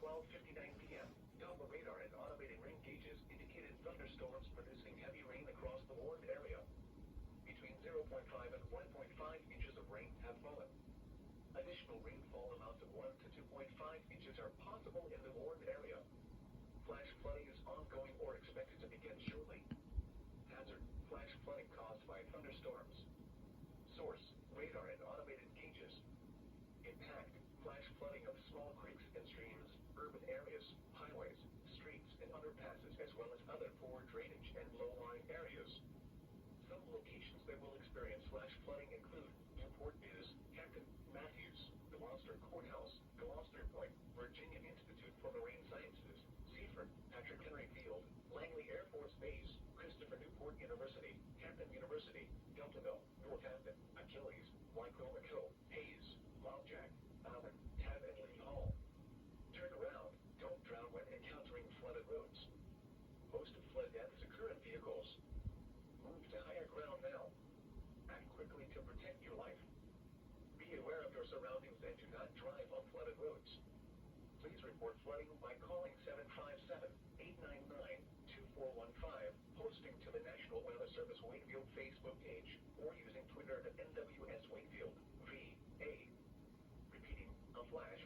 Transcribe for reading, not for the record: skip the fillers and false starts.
12:59 p.m., Doppler radar and automated rain gauges indicated thunderstorms producing heavy rain across the warned area. Between 0.5 and 1.5 inches of rain have fallen. Additional rainfall amounts of 1 to 2.5 inches are possible in the warned area. Flash flooding is ongoing or expected to begin shortly. Hazard: flash flooding caused by thunderstorms. Source: radar and automated gauges. Impact: flash flooding of small creeks and streams, urban areas, highways, streets, and underpasses, as well as other poor drainage and low-lying areas. Some locations that will experience flash flooding include Newport News, Hampton, Matthews, Gloucester Courthouse, Gloucester Point, Virginia Institute for Marine Sciences, Seaford, Patrick Henry Field, Langley Air Force Base, Christopher Newport University, Hampton University, Deltaville, Northampton, Achilles, Wycombe Hill, Hayes, Longjack, Allen, Tab, and Lee Hall. Turn around. Don't drown when encountering flooded roads. Most of flood deaths occur in vehicles. Move to higher ground now. Act quickly to protect your life. Be aware of your surroundings and do not drive on flooded roads. Please report flooding by calling 757-899-2415, posting to the National Weather Service Wakefield Facebook page, or using Twitter at NWS Wakefield, VA. Repeating, a flash